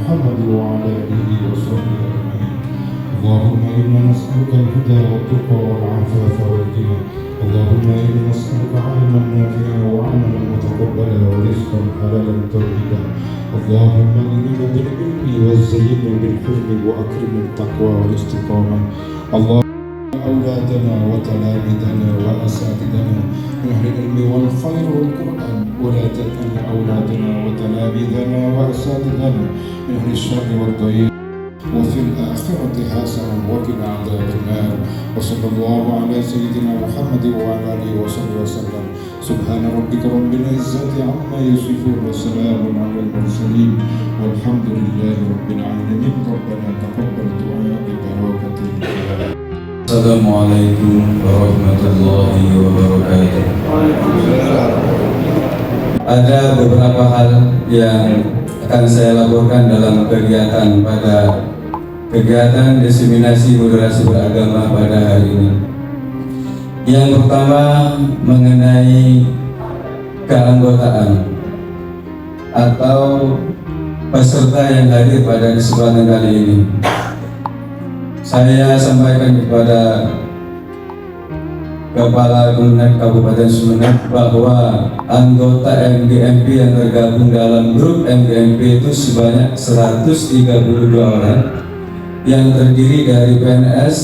محمد وعلى آله وصحبه أجمعين. اللهم إنا نسألك الهدى والتقى والعفاف والغنى. اللهم إنا نسألك علما نافعا وعملا متقبلا ورزقا حلالا طيبا. اللهم إنا بالعلم وزينا بالحلم وأكرم التقوى والاستقامة. اللهم أولادنا وتلاميذنا وأساتذتنا من أهل العلم والخير والقرآن، ولا تجعل أولادنا وتلاميذنا وأساتذتنا من أهل الشر والضيق، وفي الآخرة حسنة وقنا عذاب النار. وصلى الله على سيدنا محمد وعلى آله وصحبه وسلم. سبحان ربك رب العزة عما يصفون وسلام على المرسلين والحمد لله رب العالمين. ربنا تقبل دعاء ببركة الله. Assalamualaikum warahmatullahi wabarakatuh. Ada beberapa hal yang akan saya laporkan dalam kegiatan diseminasi moderasi beragama pada hari ini. Yang pertama mengenai keanggotaan atau peserta yang hadir pada kesempatan kali ini. Saya sampaikan kepada Kepala Kemenag Kabupaten Sumeneb bahwa anggota MGMP yang tergabung dalam grup MGMP itu sebanyak 132 orang yang terdiri dari PNS,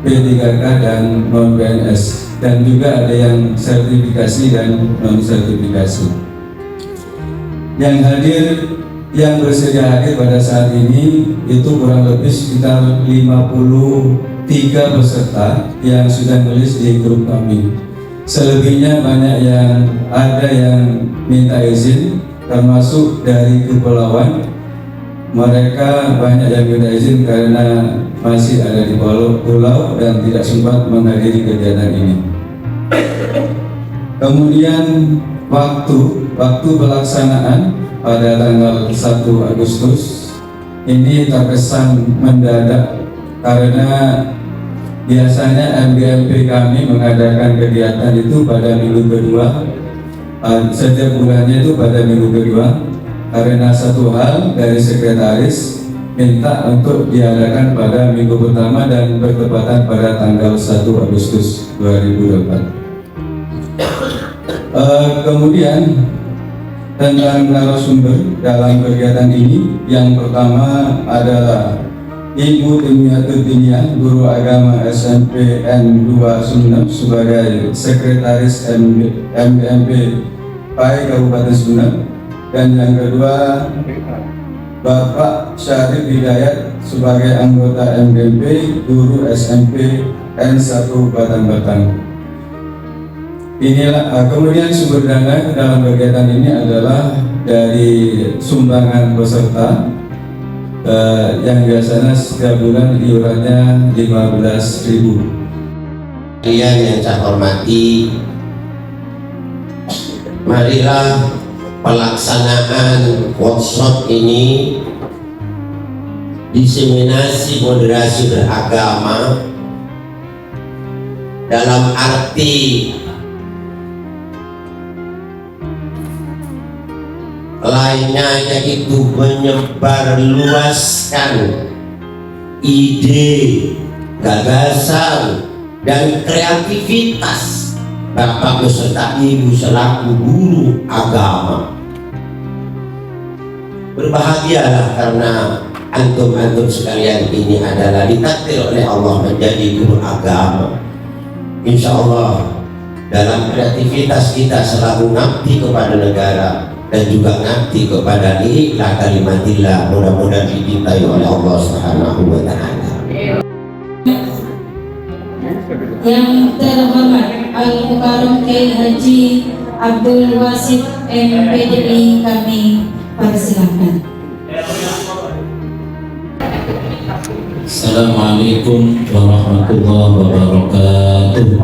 P3K dan non-PNS, dan juga ada yang sertifikasi dan non-sertifikasi. Yang hadir, yang bersedia hadir pada saat ini itu kurang lebih sekitar 53 peserta yang sudah nulis di grup kami. Selebihnya banyak yang minta izin, termasuk dari kepulauan. Mereka banyak yang minta izin karena masih ada di pulau dan tidak sempat menghadiri kegiatan ini. Kemudian waktu pelaksanaan pada tanggal 1 Agustus ini terkesan mendadak karena biasanya MGMP kami mengadakan kegiatan itu pada minggu kedua, setiap bulannya itu pada minggu kedua, karena satu hal dari sekretaris minta untuk diadakan pada minggu pertama dan bertepatan pada tanggal 1 Agustus 2024. Kemudian tentang narasumber dalam kegiatan ini, yang pertama adalah Ibu Dimyatuddiniyah, Guru Agama SMP N2 Sumeneb sebagai Sekretaris MGMP PAI Kabupaten Sumeneb, dan yang kedua Bapak Syarif Hidayat sebagai anggota MGMP Guru SMP N1 Batang-Batang. Inilah kemudian sumber dana dalam kegiatan ini adalah dari sumbangan peserta yang biasanya setiap bulan iurannya 15.000. Kalian yang saya hormati, marilah pelaksanaan workshop ini, diseminasi moderasi beragama, dalam arti lainnya yaitu menyebarluaskan ide, gagasan, dan kreativitas Bapak beserta Ibu selaku guru agama. Berbahagialah karena antum-antum sekalian ini adalah ditakdir oleh Allah menjadi guru agama. Insya Allah dalam kreativitas kita selalu ngabdi kepada negara dan juga ngabdi kepada ikhlas kalimatillah, mudah-mudahan dicintai oleh Allah Subhanahu wa Ta'ala. Yang terhormat Al-Mukarram Kiai Haji Abdul Wasid MPDI, kami persilakan. Assalamualaikum warahmatullahi wabarakatuh.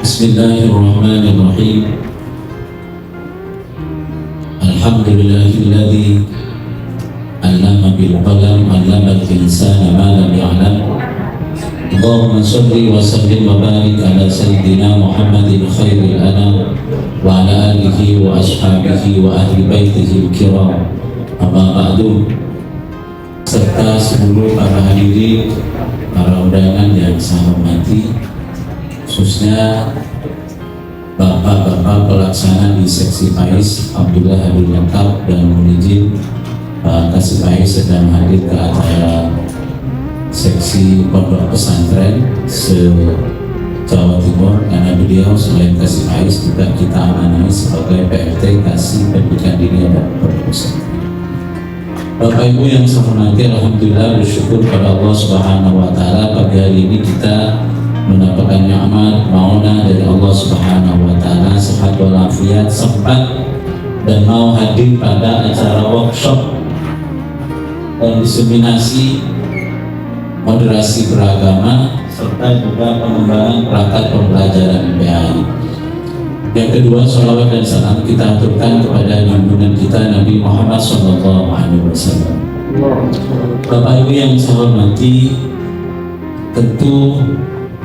Bismillahirrahmanirrahim. Alhamdulillahilladzi 'allama bil qalam 'allama al-insana ma lam ya'lam. Allahumma sholli wa sallim wa barik ala sayyidina Muhammadin khairil anam wa ala alihi wa ashabihi wa ahli baitihi al-kiram. Amma ba'du. Serta seluruh para hadirin, para undangan yang saya hormati, khususnya Bapak-bapak pelaksana di seksi PAIS, Abdullah Habib Lengkap dan mohon izin Pak Kasih PAIS sedang hadir ke acara seksi pondok pesantren se-Jawa Timur, karena beliau selain Kasih PAIS juga kita amanai sebagai PRT Kasih Pendidikan Dini dan Pondok Pesantren. Bapak Ibu yang saya hormati, alhamdulillah bersyukur pada Allah Subhanahu wa taala pagi hari ini kita mendapatkan nikmat mauna dari Allah Subhanahu wa taala, sehat walafiat, sempat dan mau hadir pada acara workshop dan diseminasi moderasi beragama serta juga pengembangan perangkat pembelajaran MPAI. Yang kedua, sholawat dan salam kita aturkan kepada junjungan kita Nabi Muhammad SAW. Bapak Ibu yang saya hormati, tentu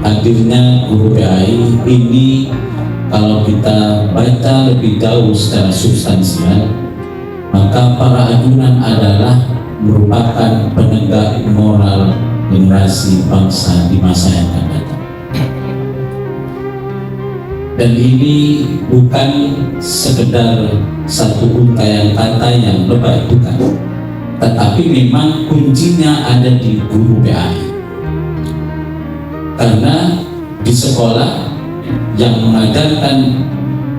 hadirnya guru PAI ini kalau kita baca lebih jauh secara substansial, maka para ajunan adalah merupakan penegak moral generasi bangsa di masa yang akan datang. Dan ini bukan sekedar satu untaian kata yang lebay, bukan, tetapi memang kuncinya ada di guru PAI. Karena di sekolah yang mengajarkan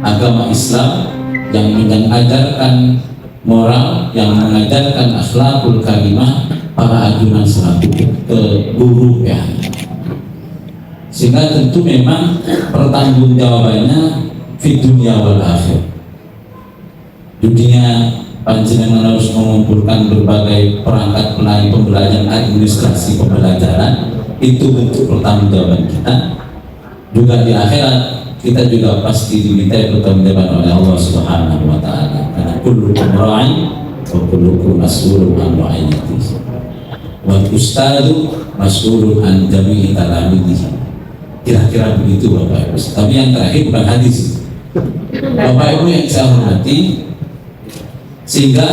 agama Islam, yang mengajarkan moral, yang mengajarkan akhlakul karimah, para ajunan selaku guru PAI. Sehingga tentu memang pertanggungjawabannya fi dunya wal akhir. Dunia panjenengan harus mengumpulkan berbagai perangkat pelayanan pembelajaran, administrasi pembelajaran, itu bentuk pertanggungjawaban kita. Juga di akhirat kita juga pasti diminta pertanggungjawaban oleh Allah Subhanahu wa taala. Karena kullukum ra'in wa kullukum mas'ulun an ra'iyatihi. Wal ustadu mas'ulun an jami'i talamidihi. Kira-kira begitu Bapak Ibu. Tapi yang terakhir bukan hadis. Bapak Ibu yang saya hormati, sehingga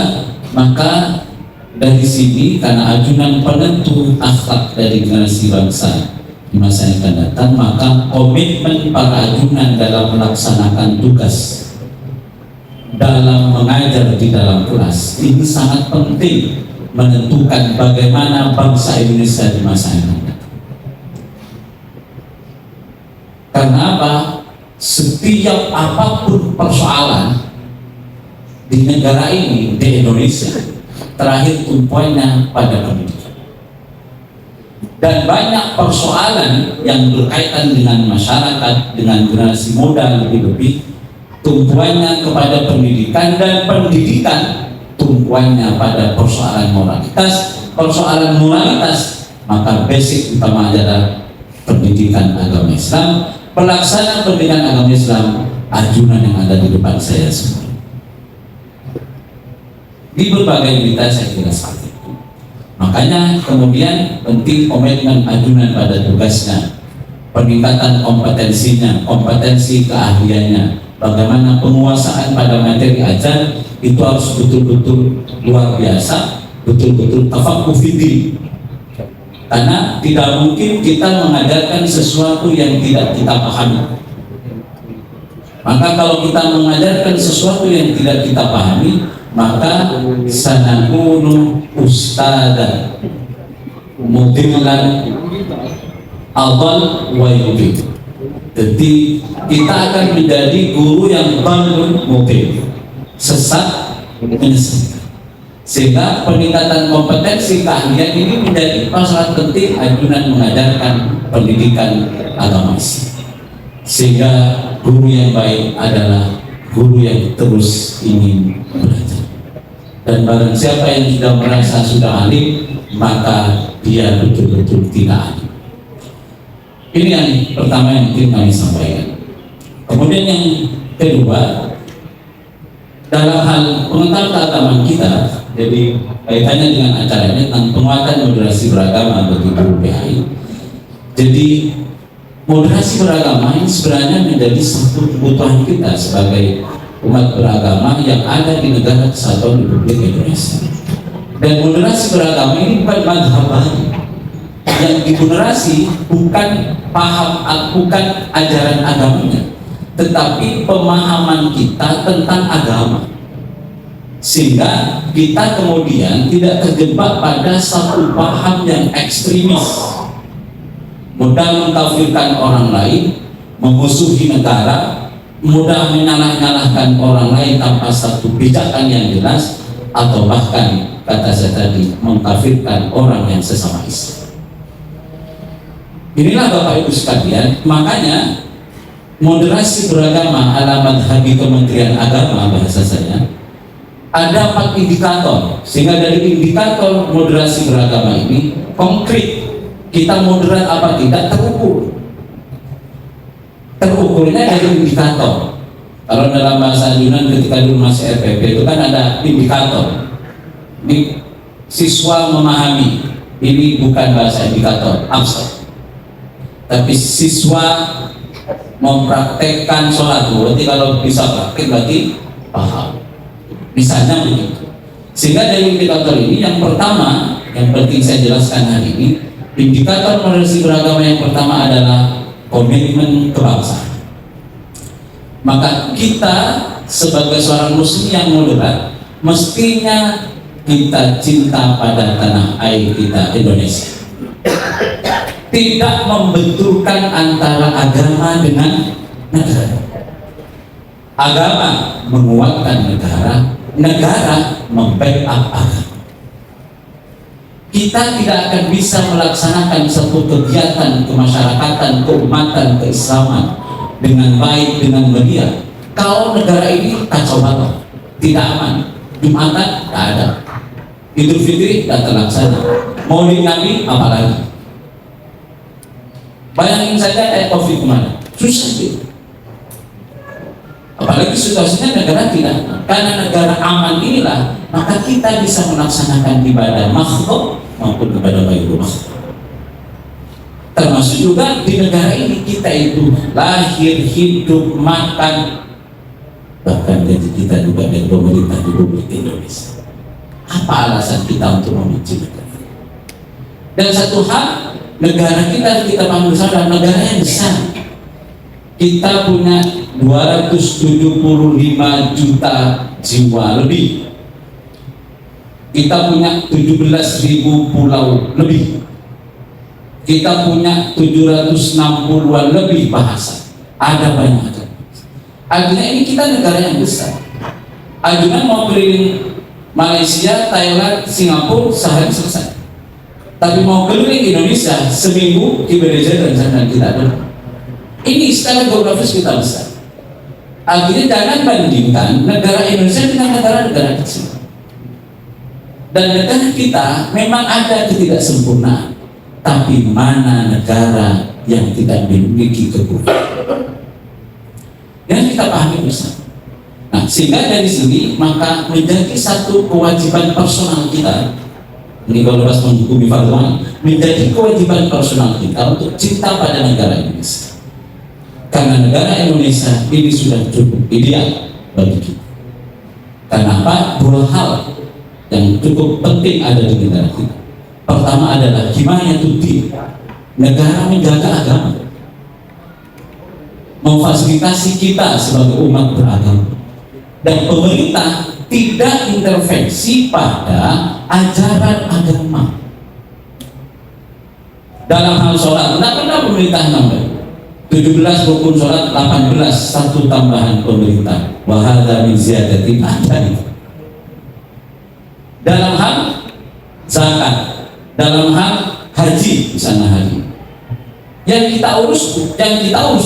maka dari sini karena ajunan penentu akhlak dari generasi bangsa di masa yang akan datang, maka komitmen para ajunan dalam melaksanakan tugas, dalam mengajar di dalam kelas ini sangat penting menentukan bagaimana bangsa Indonesia di masa yang akan datang. Karena apa? Setiap apapun persoalan di negara ini, di Indonesia, terakhir tumpuannya pada pendidikan. Dan banyak persoalan yang berkaitan dengan masyarakat, dengan generasi muda lebih-lebih, tumpuannya kepada pendidikan, dan pendidikan tumpuannya pada persoalan moralitas. Persoalan moralitas, maka basic utama adalah pendidikan agama Islam. Pelaksana pendidikan agama Islam, ajunan yang ada di depan saya semua. Di berbagai berita saya kira seperti itu. Makanya kemudian penting komitmen ajunan pada tugasnya, peningkatan kompetensinya, kompetensi keahliannya, bagaimana penguasaan pada materi ajar itu harus betul-betul luar biasa, betul-betul tafaqquh fiddin. Karena tidak mungkin kita mengajarkan sesuatu yang tidak kita pahami. Maka kalau kita mengajarkan sesuatu yang tidak kita pahami, maka sanakunu ustadan mudillan adal wa yudil. Jadi kita akan menjadi guru yang balun mudil, sesat menyesatkan. Sehingga peningkatan kompetensi keahlian ini menjadi sangat penting ajunan mengajarkan pendidikan agama Islam. Sehingga guru yang baik adalah guru yang terus ingin belajar. Dan barang siapa yang sudah merasa sudah alim, maka dia betul-betul tidak alim. Ini yang pertama yang mungkin kami sampaikan. Kemudian yang kedua, dalam hal pengetahuan keagamaan kita, jadi kaitannya dengan acara ini tentang penguatan moderasi beragama bagi guru PAI. Jadi moderasi beragama ini sebenarnya menjadi satu kebutuhan kita sebagai umat beragama yang ada di negara kesatuan Republik Indonesia. Dan moderasi beragama ini bukan mazhab baru. Yang dimoderasi bukan bukan ajaran agamanya, tetapi pemahaman kita tentang agama. Sehingga kita kemudian tidak terjebak pada satu paham yang ekstremis, mudah mengkafirkan orang lain, memusuhi negara, mudah menyalah-nyalahkan orang lain tanpa satu pijakan yang jelas, atau bahkan kata saya tadi mengkafirkan orang yang sesama Islam. Inilah Bapak Ibu sekalian, makanya moderasi beragama ala madhabi Kementerian Agama bahasa saya, ada 4 indikator, sehingga dari indikator moderasi beragama ini konkret kita moderat apa tidak terukur. Terukurnya dari indikator. Kalau dalam bahasa Yunan ketika dulu masih RPP itu kan ada indikator. Ini siswa memahami, ini bukan bahasa indikator abstrak, tapi siswa mempraktekkan sholat. Berarti kalau bisa praktek berarti paham. Misalnya begitu. Sehingga dari indikator ini yang pertama yang penting saya jelaskan hari ini, indikator moderasi beragama yang pertama adalah komitmen kebangsaan. Maka kita sebagai seorang muslim yang moderat mestinya kita cinta pada tanah air kita Indonesia, tidak membenturkan antara agama dengan negara. Agama menguatkan negara, negara membackup agama. Kita tidak akan bisa melaksanakan satu kegiatan kemasyarakatan, keumatan, keislaman dengan baik, dengan meriah kalau negara ini kacau balau, tidak aman. Jumatan tidak ada, Idul Fitri tidak terlaksana, Maulid Nabi apalagi. Bayangin saja kayak COVID kemarin, susah gitu. Apalagi situasinya negara tidak, karena negara aman inilah maka kita bisa melaksanakan ibadah makhluk maupun ibadah baitul makhluk. Termasuk juga di negara ini kita itu lahir, hidup, makan, bahkan gaji kita juga dari pemerintah Republik Indonesia. Apa alasan kita untuk membenci negara? Dan satu hal, negara kita paham bersama, negara yang besar. Kita punya 275 juta jiwa lebih. Kita punya 17.000 pulau lebih. Kita punya 760-an lebih bahasa. Ada banyak. Artinya ini kita negara yang besar. Ajunan mau keliling Malaysia, Thailand, Singapura sehari selesai. Tapi mau keliling Indonesia seminggu kibereja dan kita ada. Ini secara geografis kita besar. Akhirnya jangan bandingkan negara Indonesia dengan negara-negara kecil. Dan negara kita memang ada ketidaksempurnaan, tapi mana negara yang tidak memiliki kekurangan? Yang kita pahami bersama. Nah, sehingga dari sini maka menjadi satu kewajiban personal kita. Ini kalau bahas menghukumi fardu, menjadi kewajiban personal kita untuk cinta pada negara Indonesia. Karena negara Indonesia ini sudah cukup ideal bagi kita. Kenapa? 2 hal yang cukup penting ada di negara kita. Pertama adalah himayatuddin, negara menjaga agama, memfasilitasi kita sebagai umat beragama, dan pemerintah tidak intervensi pada ajaran agama. Dalam hal sholat, tidak pernah pemerintah nambah 17 rukun sholat, 18 satu tambahan pemerintah. Wahada min ziyadatin ada. Dalam hal zakat, dalam hal haji, misalnya haji, yang kita urus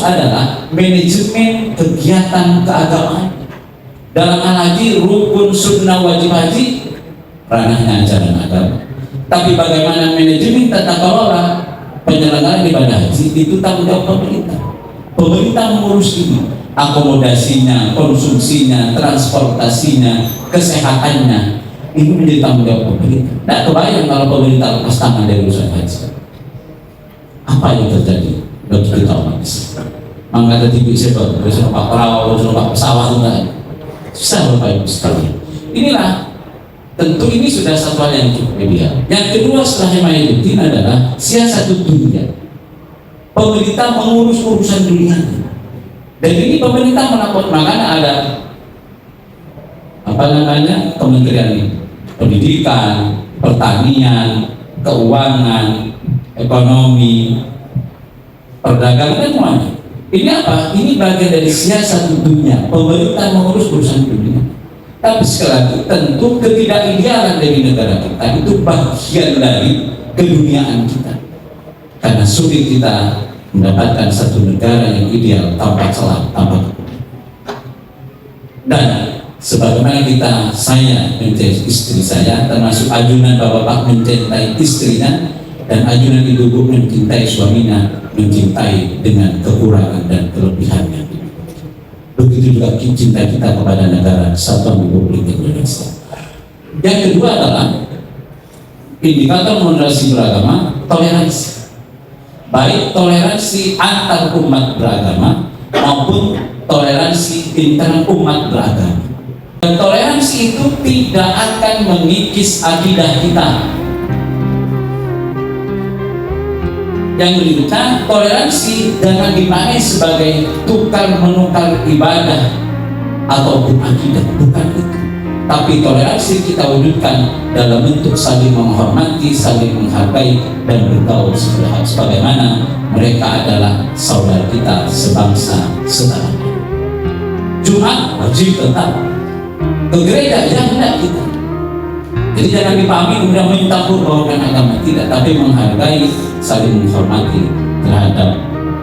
adalah manajemen kegiatan keagamaan. Dalam hal haji, rukun sunnah wajib haji ranahnya ajaran agama. Tapi bagaimana manajemen tata kelola penyelenggaraan ibadah haji itu tanggung jawab pemerintah. Pemerintah mengurus ini, akomodasinya, konsumsinya, transportasinya, kesehatannya, ini menjadi tanggung jawab pemerintah. Tidak kebayang kalau pemerintah lepas tangan dari urusan haji. apa yang terjadi bagi kita umat Islam. Maka tadi saya harus numpak perahu, harus numpak pesawat, enggak susah Bapak Ibu sekalian. Inilah tentu ini sudah satu hal yang cukup ideal. Yang kedua setelah Himayaddin adalah siasat dunia. Pemerintah mengurus urusan dunia. Dan ini pemerintah melakukan, makanya ada Kementerian Pendidikan, Pertanian, Keuangan, Ekonomi, Perdagangan, dan semuanya. Ini apa? Ini bagian dari siasat dunia. Pemerintah mengurus urusan dunia. Tapi sekali lagi, tentu ketidakidealan dari negara kita itu bagian dari keduniaan kita. Karena sulit kita mendapatkan satu negara yang ideal tanpa celah, tanpa kekurangan. Dan sebagaimana saya mencintai istri saya, termasuk ajunan bapak mencintai istrinya, dan ajunan ibu mencintai suaminya, mencintai dengan kekurangan dan kelebihannya. Begitu juga cinta kita kepada negara Kesatuan Republik Indonesia. Yang kedua adalah indikator moderasi beragama, toleransi. Baik toleransi antar umat beragama maupun toleransi internal umat beragama. Dan toleransi itu tidak akan mengikis akidah kita. Yang berikutnya, toleransi jangan dimaknai sebagai tukar menukar ibadah ataupun akidah, bukan itu. Tapi toleransi kita wujudkan dalam bentuk saling menghormati, saling menghargai, dan bergaul sebagaimana mereka adalah saudara kita sebangsa setanah. Jumat wajib tetap ke gereja, ya tidak kita. Jadi jangan dipahami kemudian mencampur bawakan agama, tidak, tapi menghargai, saling menghormati terhadap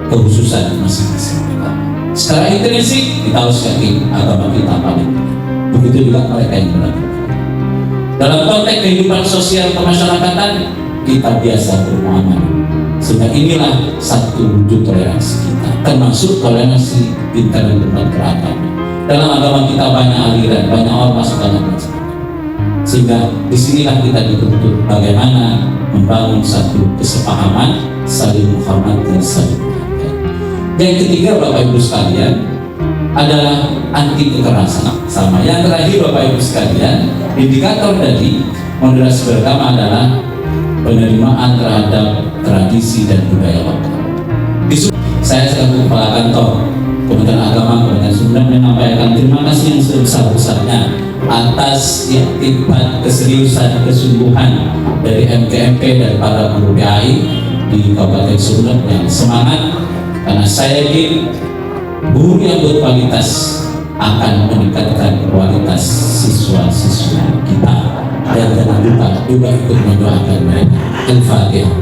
kehususan masing-masing agama. Secara intrinsik kita harus yakin agama kita paling benar. Begitu juga mereka yang benar. Dalam konteks kehidupan sosial kemasyarakatan kita biasa bermuamalah. Sehingga inilah satu wujud toleransi kita, termasuk toleransi internal umat beragama. Dalam agama kita banyak aliran, banyak ormas, banyak macam. Sehingga disinilah kita dituntut bagaimana membangun satu kesepahaman, saling menghormati, saling menghargai. Yang ketiga Bapak Ibu sekalian adalah anti kekerasan. Sama yang terakhir Bapak Ibu sekalian, indikator dari moderasi beragama adalah penerimaan terhadap tradisi dan budaya lokal. Saya selaku Kepala Kantor Kementerian Agama Kementerian Sumber menyampaikan terima kasih yang sebesar-besarnya atas iktibat, keseriusan, kesungguhan dari MKMP dan para guru PAI di Kabupaten Sumeneb yang semangat, karena saya yakin guru yang berkualitas akan meningkatkan kualitas siswa-siswa kita. Dan jangan lupa juga ikut mendoakan mereka. Al-Fatihah.